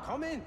Come in.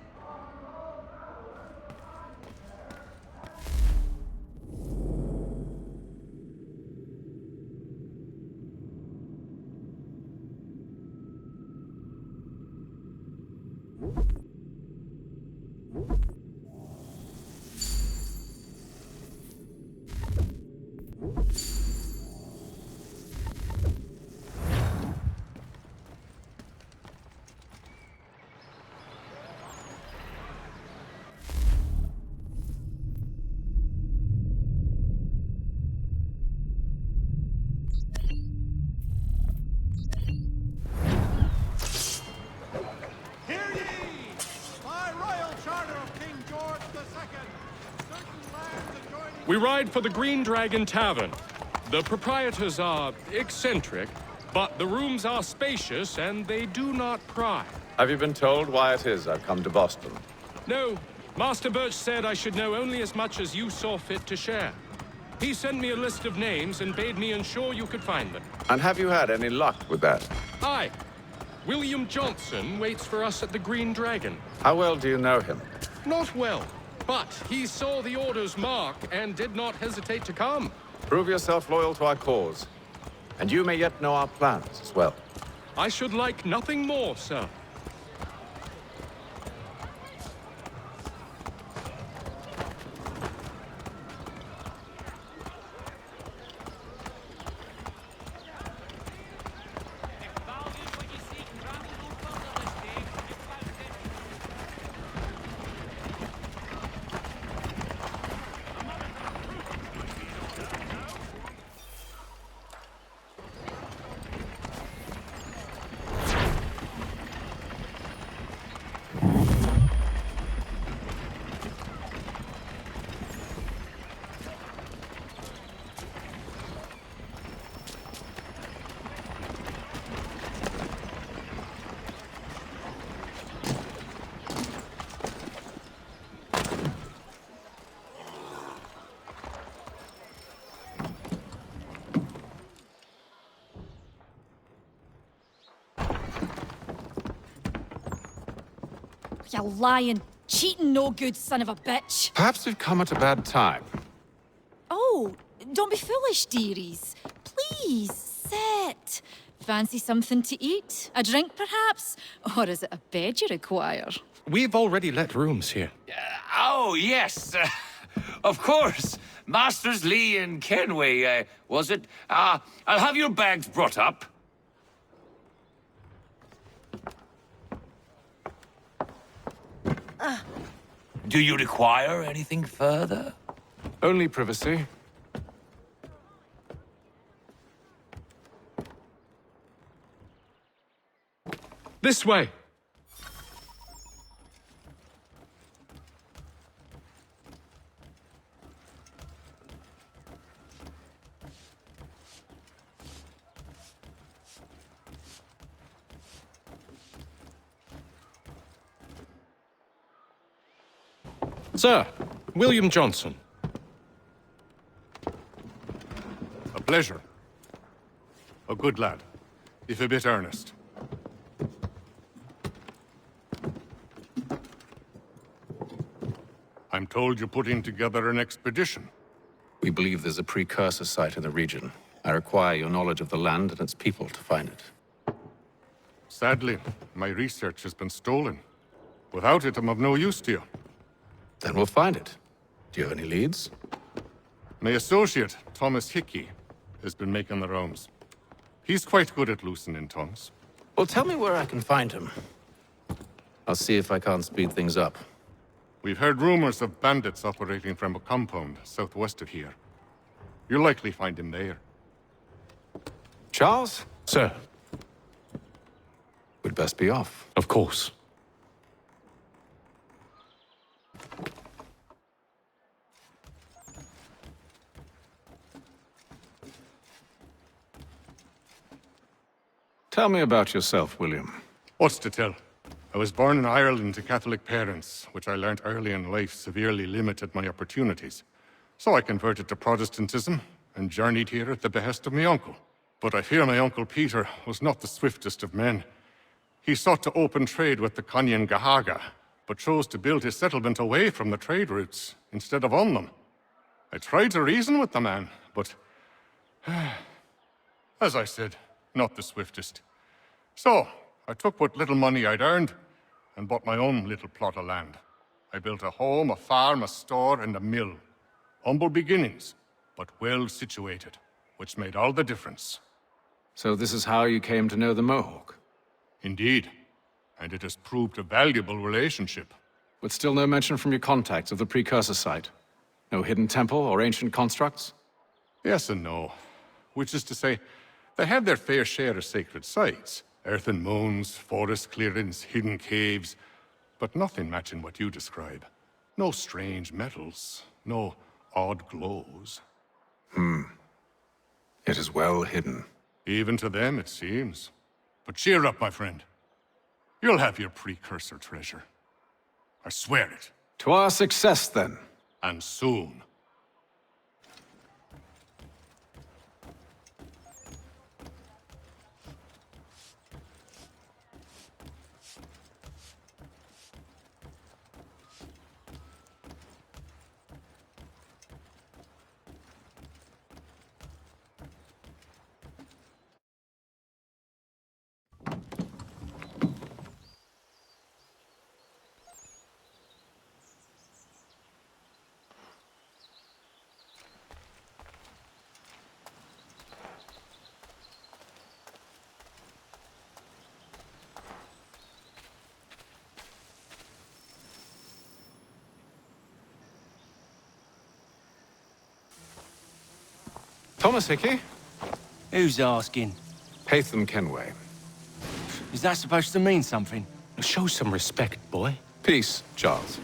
We ride for the Green Dragon Tavern. The proprietors are eccentric, but the rooms are spacious and they do not pry. Have you been told why it is I've come to Boston? No, Master Birch said I should know only as much as you saw fit to share. He sent me a list of names and bade me ensure you could find them. And have you had any luck with that? Aye. William Johnson waits for us at the Green Dragon. How well do you know him? Not well, but he saw the order's mark and did not hesitate to come. Prove yourself loyal to our cause, and you may yet know our plans as well. I should like nothing more, sir. You lying, cheating, no good son of a bitch. Perhaps we've come at a bad time. Oh, don't be foolish, dearies. Please, sit. Fancy something to eat? A drink, perhaps? Or is it a bed you require? We've already let rooms here. Oh, yes. Of course. Masters Lee and Kenway, was it? I'll have your bags brought up. Do you require anything further? Only privacy. This way. Sir, William Johnson. A pleasure. A good lad, if a bit earnest. I'm told you're putting together an expedition. We believe there's a precursor site in the region. I require your knowledge of the land and its people to find it. Sadly, my research has been stolen. Without it, I'm of no use to you. Then we'll find it. Do you have any leads? My associate, Thomas Hickey, has been making the rounds. He's quite good at loosening tongues. Well, tell me where I can find him. I'll see if I can't speed things up. We've heard rumors of bandits operating from a compound southwest of here. You'll likely find him there. Charles? Sir. We'd best be off. Of course. Tell me about yourself, William. What's to tell? I was born in Ireland to Catholic parents, which I learnt early in life severely limited my opportunities. So I converted to Protestantism and journeyed here at the behest of my uncle. But I fear my uncle Peter was not the swiftest of men. He sought to open trade with the Conyan Gahaga, but chose to build his settlement away from the trade routes instead of on them. I tried to reason with the man, but as I said, not the swiftest. So, I took what little money I'd earned and bought my own little plot of land. I built a home, a farm, a store, and a mill. Humble beginnings, but well situated, which made all the difference. So this is how you came to know the Mohawk? Indeed, and it has proved a valuable relationship. But still no mention from your contacts of the precursor site? No hidden temple or ancient constructs? Yes and no. Which is to say, they have their fair share of sacred sites. Earthen mounds, forest clearings, hidden caves, but nothing matching what you describe. No strange metals, no odd glows. It is well hidden. Even to them, it seems. But cheer up, my friend. You'll have your precursor treasure. I swear it. To our success, then. And soon. Thomas Hickey? Who's asking? Connor Kenway. Is that supposed to mean something? Show some respect, boy. Peace, Charles.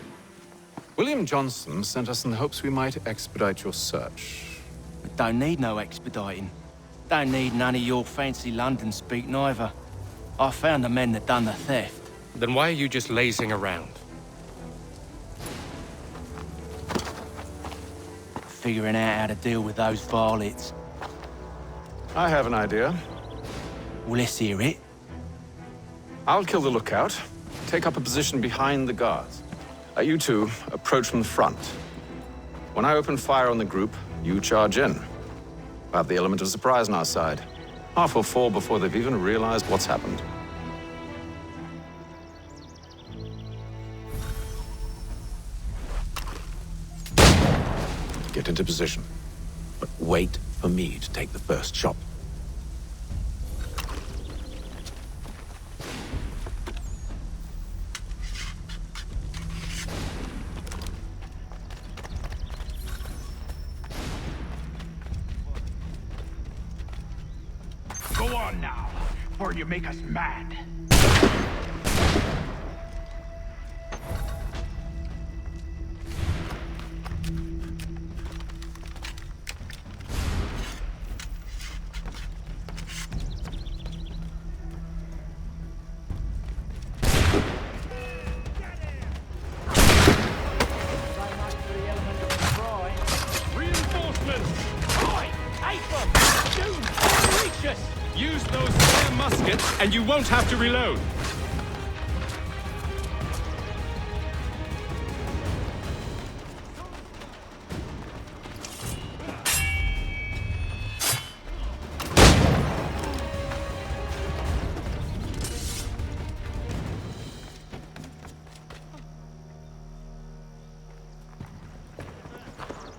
William Johnson sent us in the hopes we might expedite your search. We don't need no expediting. Don't need none of your fancy London speak neither. I found the men that done the theft. Then why are you just lazing around? Figuring out how to deal with those varlets. I have an idea. Well, let's hear it. I'll kill the lookout, take up a position behind the guards. You two approach from the front. When I open fire on the group, you charge in. We'll have the element of surprise on our side. Half will fall before they've even realized what's happened. Get into position, but wait for me to take the first shot. Go on now, before you make us mad. Use those spare muskets, and you won't have to reload.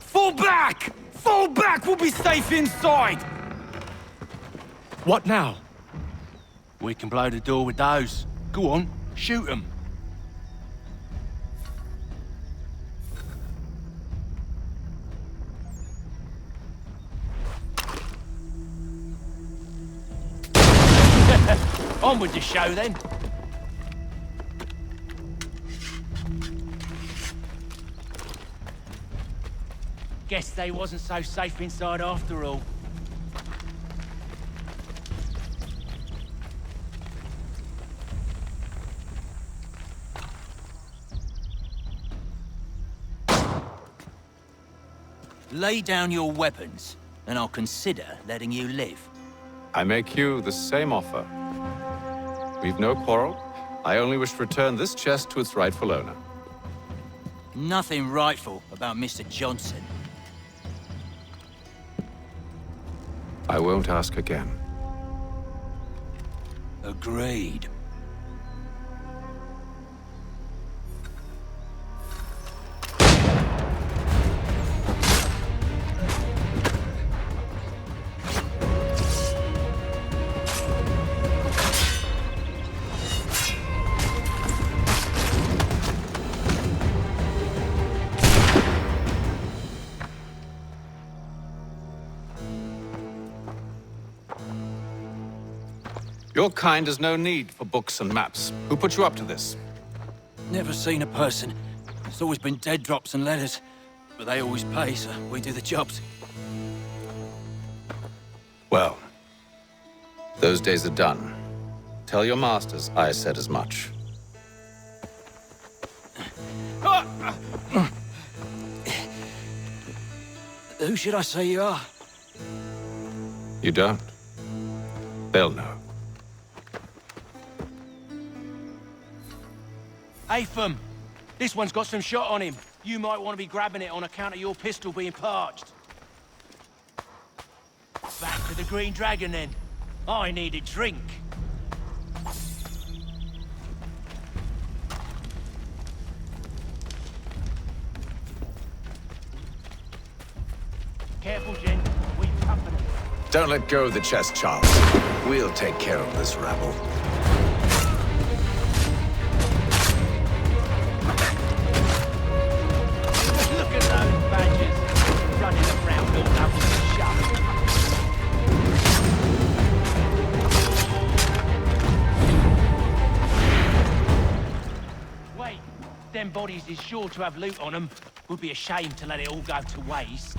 Fall back! Fall back! We'll be safe inside! What now? We can blow the door with those. Go on, shoot them. On with the show, then. Guess they wasn't so safe inside after all. Lay down your weapons, and I'll consider letting you live. I make you the same offer. We've no quarrel, I only wish to return this chest to its rightful owner. Nothing rightful about Mr. Johnson. I won't ask again. Agreed. Your kind has no need for books and maps. Who put you up to this? Never seen a person. It's always been dead drops and letters. But they always pay, so we do the jobs. Well, those days are done. Tell your masters I said as much. Who should I say you are? You don't? They'll know. Atham, this one's got some shot on him. You might want to be grabbing it on account of your pistol being parched. Back to the Green Dragon, then. I need a drink. Careful, Jen. We've company. Don't let go of the chest, Charles. We'll take care of this rabble. Look at those badgers running around all over the shop. Wait, them bodies is sure to have loot on them. Would be a shame to let it all go to waste.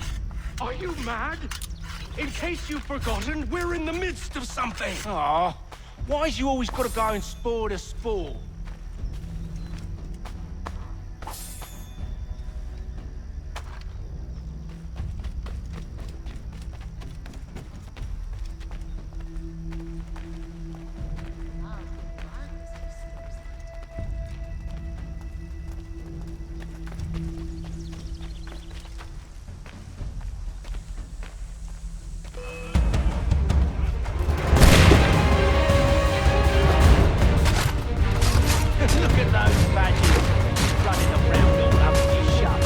Are you mad? In case you've forgotten, we're in the midst of something. Aw, why's you always got to go and spoil the sport? Look at those badgers running around all over your shop.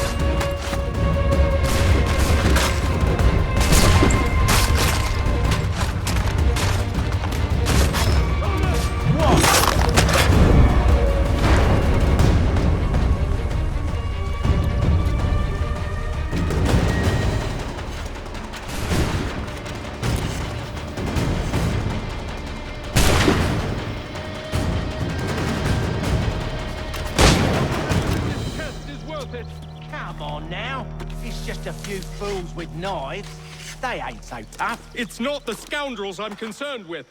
What? This chest is worth it. Come on now. It's just a few fools with knives. They ain't so tough. It's not the scoundrels I'm concerned with.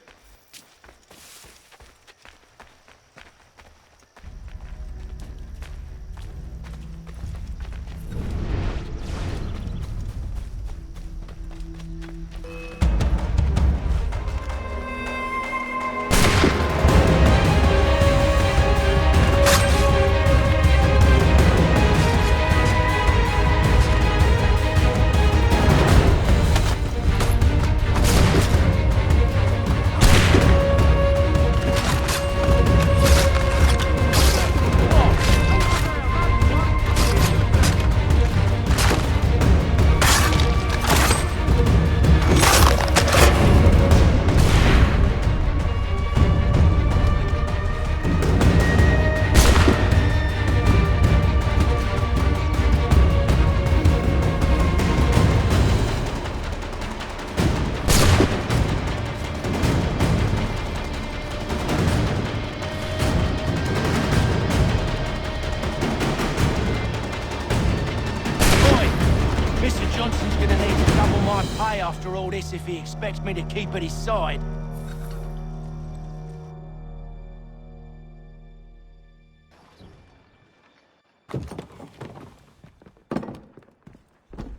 Mr. Johnson's gonna need to double my pay after all this if he expects me to keep at his side.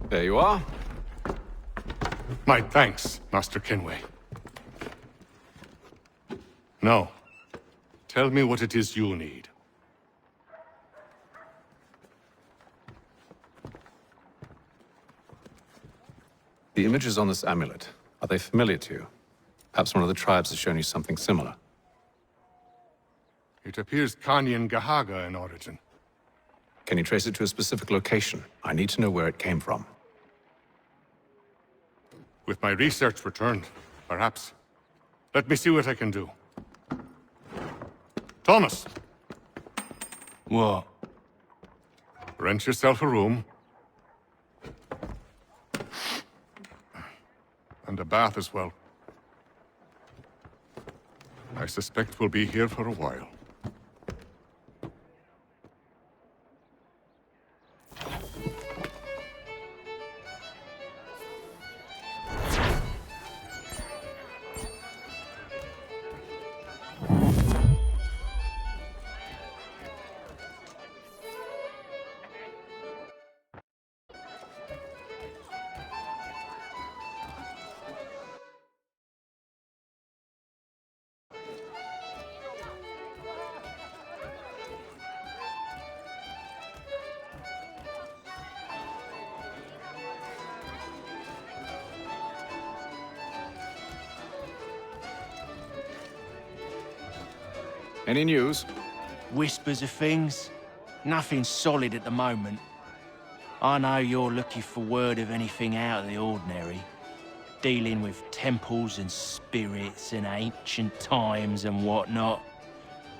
There you are. My thanks, Master Kenway. No. Tell me what it is you need. The images on this amulet, are they familiar to you? Perhaps one of the tribes has shown you something similar. It appears Kanyan Gahaga in origin. Can you trace it to a specific location? I need to know where it came from. With my research returned, perhaps. Let me see what I can do. Thomas! What? Rent yourself a room. And a bath as well. I suspect we'll be here for a while. Any news? Whispers of things. Nothing solid at the moment. I know you're looking for word of anything out of the ordinary. Dealing with temples and spirits and ancient times and whatnot.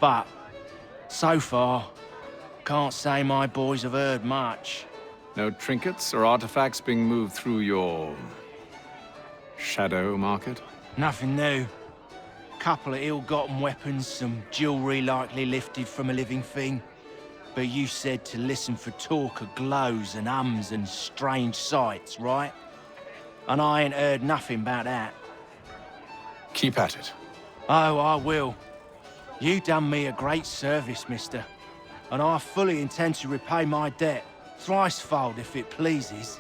But, so far, can't say my boys have heard much. No trinkets or artifacts being moved through your... shadow market? Nothing new. Couple of ill-gotten weapons, some jewelry likely lifted from a living thing. But you said to listen for talk of glows and ums and strange sights, right? And I ain't heard nothing about that. Keep at it. Oh, I will. You done me a great service, mister. And I fully intend to repay my debt. Thricefold, if it pleases.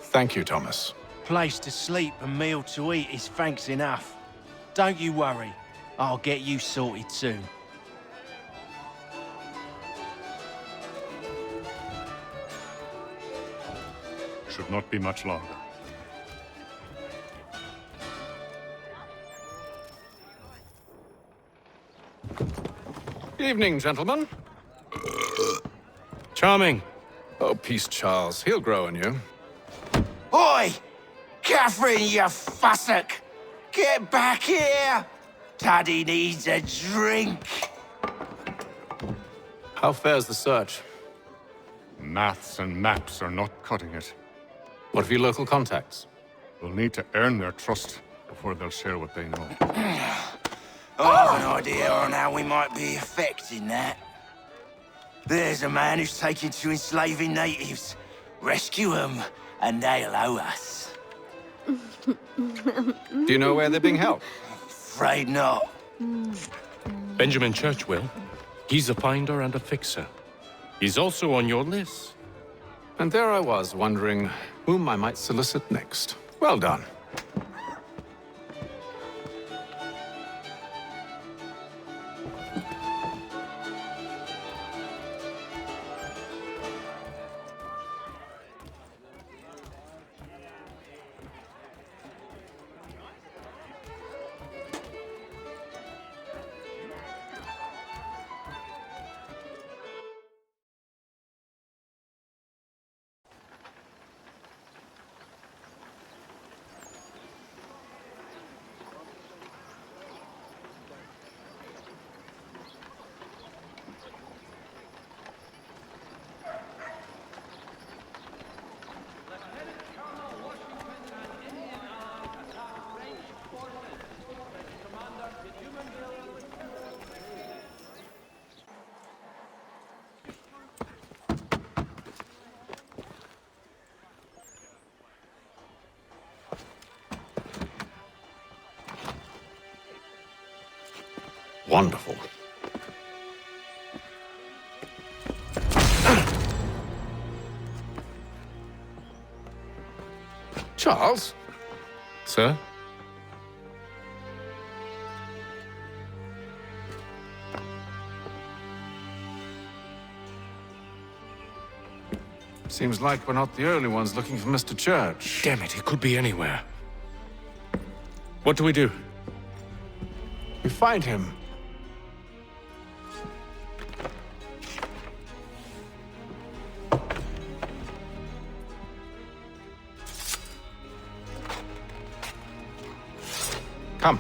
Thank you, Thomas. Place to sleep and meal to eat is thanks enough. Don't you worry. I'll get you sorted too. Should not be much longer. Evening, gentlemen. Charming. Oh, peace, Charles. He'll grow on you. Oi! Catherine, you fussock! Get back here! Taddy needs a drink. How fares the search? Maths and maps are not cutting it. What of your local contacts? We'll need to earn their trust before they'll share what they know. I have an idea on how we might be affecting that. There's a man who's taken to enslaving natives. Rescue them, and they'll owe us. Do you know where they're being held? Afraid not. Benjamin Churchwill. He's a finder and a fixer. He's also on your list. And there I was, wondering whom I might solicit next. Well done. Wonderful. Charles? Sir? Seems like we're not the only ones looking for Mr. Church. Damn it, it could be anywhere. What do we do? We find him. Come.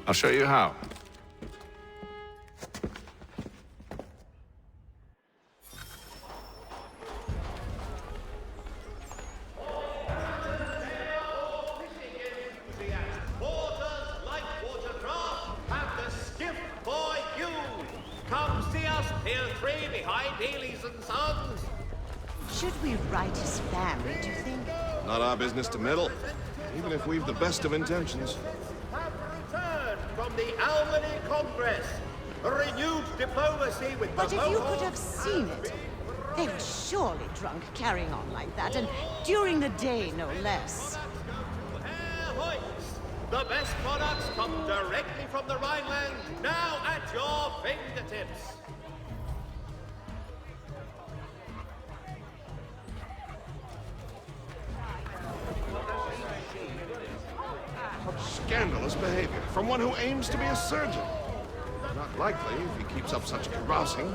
I'll show you how. Should we write his family, do you think? Not our business to meddle, even if we've the best of intentions. Have returned from the Albany Congress. A renewed diplomacy with But the if you Mohawk could have seen it, they were surely drunk carrying on like that, and during the day, no less. Air Hoyts. The best products come directly from the Rhineland, now at your fingertips. Scandalous behavior from one who aims to be a surgeon. Not likely if he keeps up such carousing.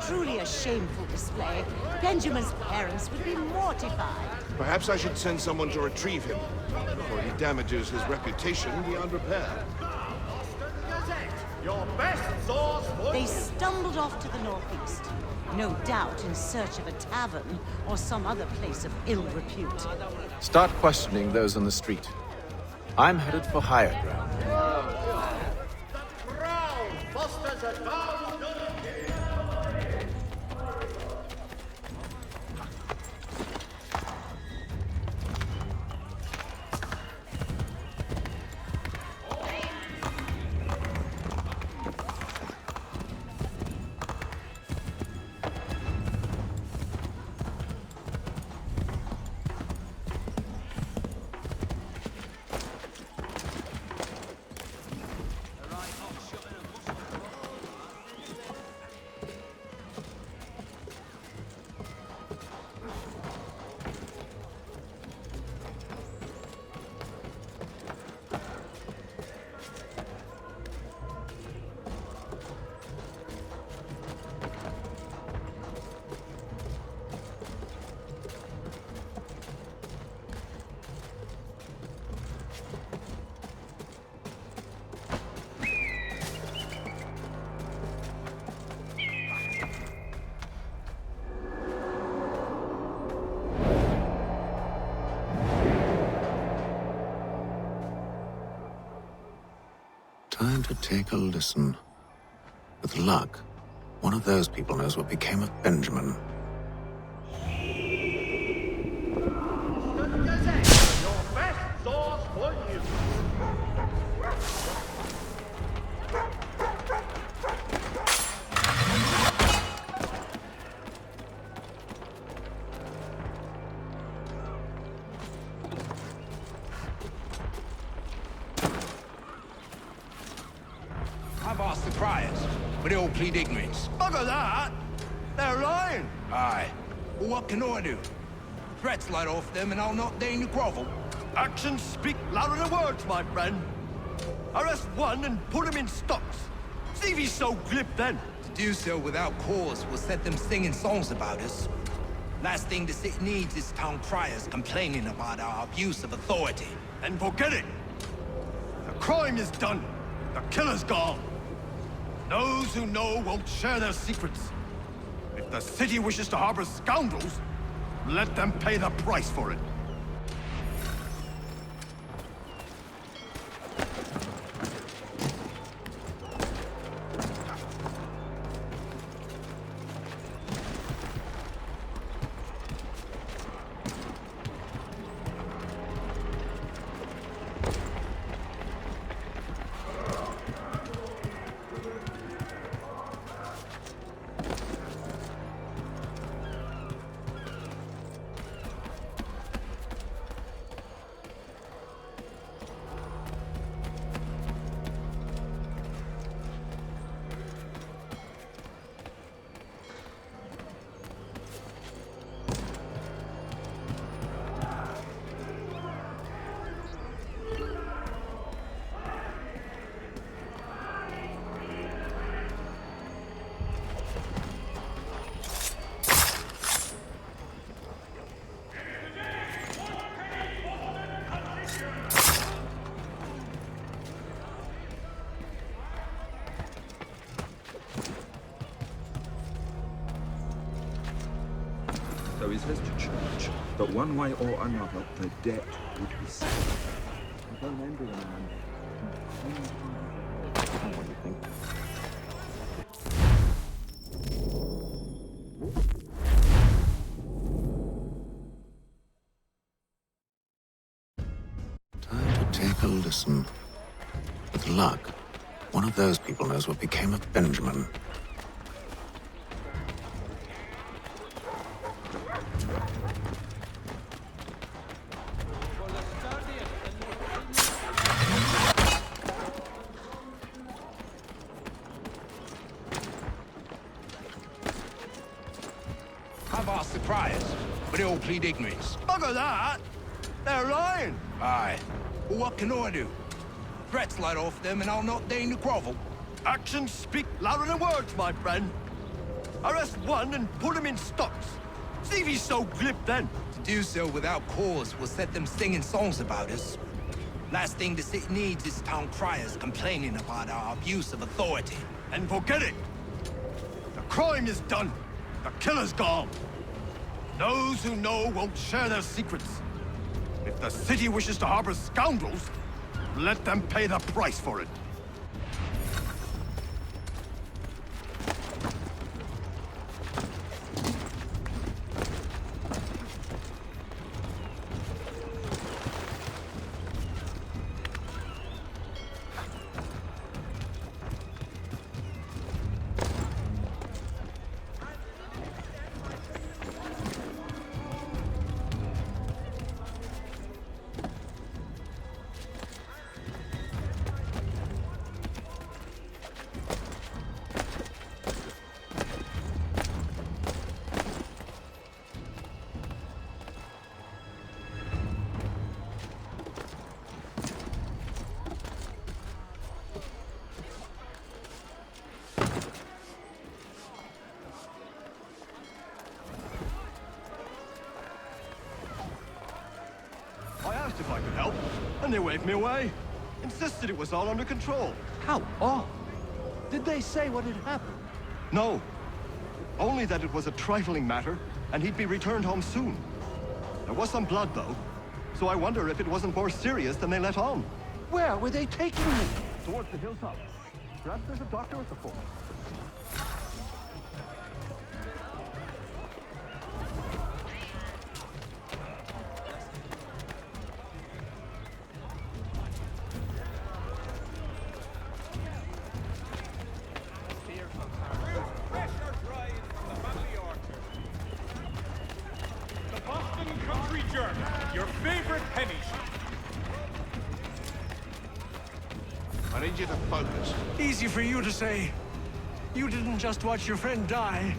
Truly a shameful display. Benjamin's parents would be mortified. Perhaps I should send someone to retrieve him before he damages his reputation beyond repair. Your best source for They stumbled off to the northeast, no doubt in search of a tavern or some other place of ill repute. Start questioning those on the street. I'm headed for higher ground. the crown fosters advance. Time to take a listen. With luck, one of those people knows what became of Benjamin. Your best source for you. I've asked the criers, but they all plead ignorance. Bugger that! They're lying! Aye. Well, what can I do? Threats light off them and I'll not deign to grovel. Actions speak louder than words, my friend. Arrest one and put him in stocks. See if he's so glib then. To do so without cause will set them singing songs about us. Last thing the city needs is town criers complaining about our abuse of authority. Then forget it. The crime is done. The killer's gone. Those who know won't share their secrets. If the city wishes to harbor scoundrels, let them pay the price for it. But one way or another, the debt would be settled. I don't envy the man. What do you think? Time to take a listen. With luck, one of those people knows what became of Benjamin. I've asked the criers, but they all plead ignorance. Bugger that! They're lying! Aye. Well, what can I do? Threats light off them and I'll not deign to grovel. Actions speak louder than words, my friend. Arrest one and put him in stocks. See if he's so glib then. To do so without cause will set them singing songs about us. Last thing the city needs is town criers complaining about our abuse of authority. And forget it. The crime is done. The killer's gone. Those who know won't share their secrets. If the city wishes to harbor scoundrels, let them pay the price for it. I asked if I could help, and they waved me away. Insisted it was all under control. How odd. Did they say what had happened? No. Only that it was a trifling matter, and he'd be returned home soon. There was some blood, though, so I wonder if it wasn't more serious than they let on. Where were they taking me? Towards the hilltop. Perhaps there's a doctor at the fort. Your favorite penny shop. I need you to focus. Easy for you to say. You didn't just watch your friend die.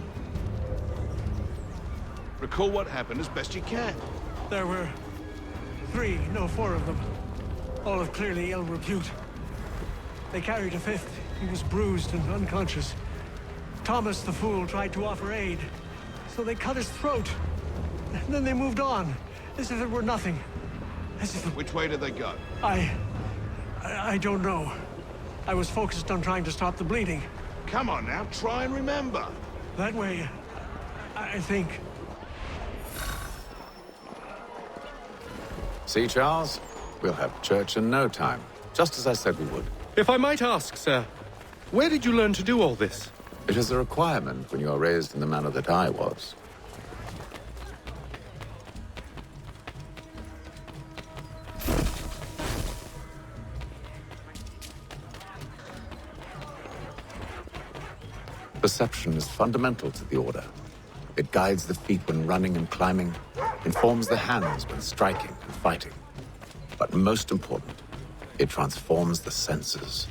Recall what happened as best you can. There were four of them. All of clearly ill repute. They carried a fifth. He was bruised and unconscious. Thomas the Fool tried to offer aid, so they cut his throat. And then they moved on, as if it were nothing. As if... Which way did they go? I don't know. I was focused on trying to stop the bleeding. Come on now, try and remember. That way, I think. See, Charles? We'll have church in no time, just as I said we would. If I might ask, sir, where did you learn to do all this? It is a requirement when you are raised in the manner that I was. Perception is fundamental to the Order. It guides the feet when running and climbing, informs the hands when striking and fighting. But most important, it transforms the senses,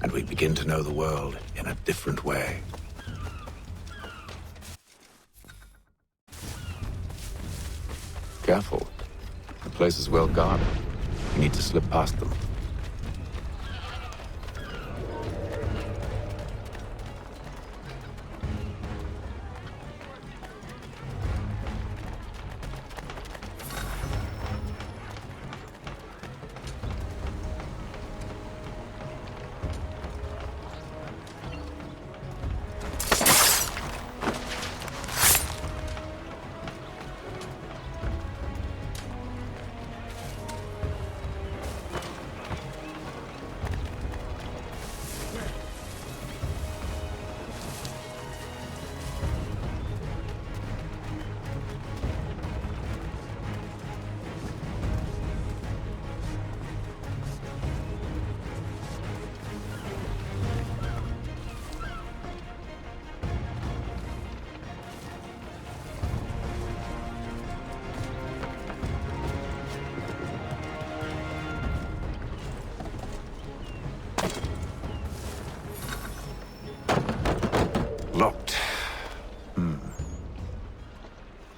and we begin to know the world in a different way. Careful. The place is well guarded. You need to slip past them.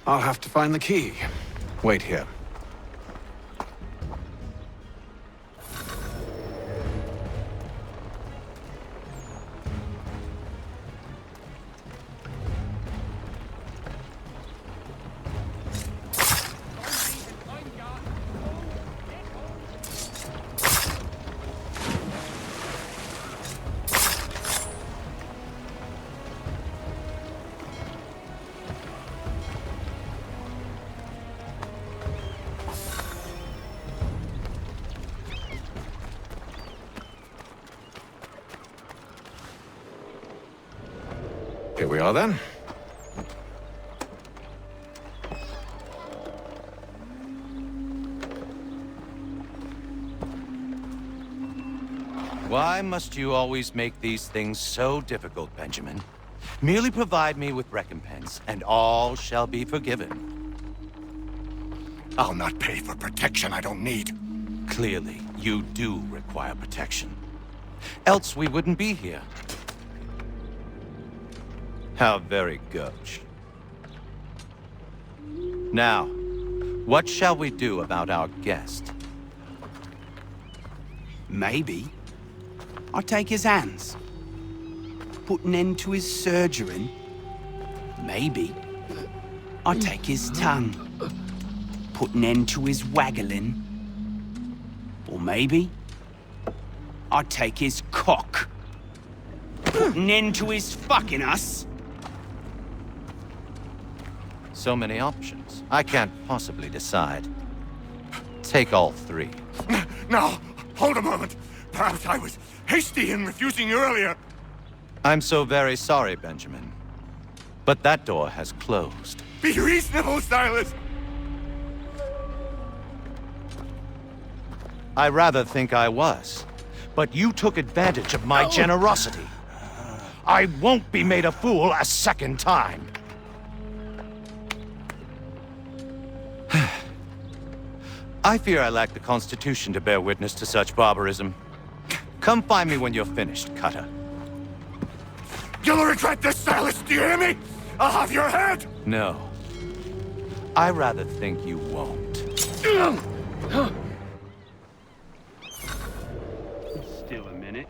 I'll have to find the key. Wait here. Here we are, then. Why must you always make these things so difficult, Benjamin? Merely provide me with recompense, and all shall be forgiven. I'll not pay for protection I don't need. Clearly, you do require protection. Else we wouldn't be here. How very gauche. Now, what shall we do about our guest? Maybe I take his hands, put an end to his surgering. Maybe I take his tongue, put an end to his waggling. Or maybe I take his cock, put an end to his fucking us. So many options. I can't possibly decide. Take all three. Now, hold a moment. Perhaps I was hasty in refusing you earlier. I'm so very sorry, Benjamin. But that door has closed. Be reasonable, Silas. I rather think I was. But you took advantage of my generosity. I won't be made a fool a second time. I fear I lack the constitution to bear witness to such barbarism. Come find me when you're finished, Cutter. You'll regret this, Silas, do you hear me? I'll have your head! No. I rather think you won't. Still a minute.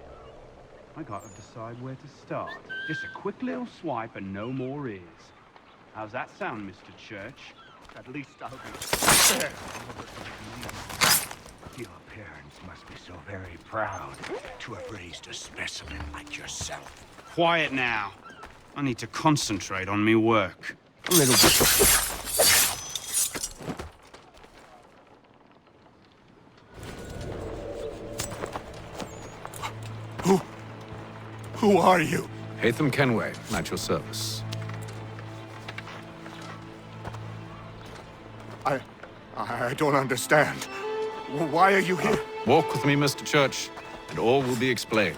I gotta decide where to start. Just a quick little swipe and no more is. How's that sound, Mr. Church? At least I'll be... Your parents must be so very proud to have raised a specimen like yourself. Quiet now. I need to concentrate on me work. A little bit. Who are you? Hatham Kenway, at your service. I don't understand. Why are you here? Walk with me, Mr. Church, and all will be explained.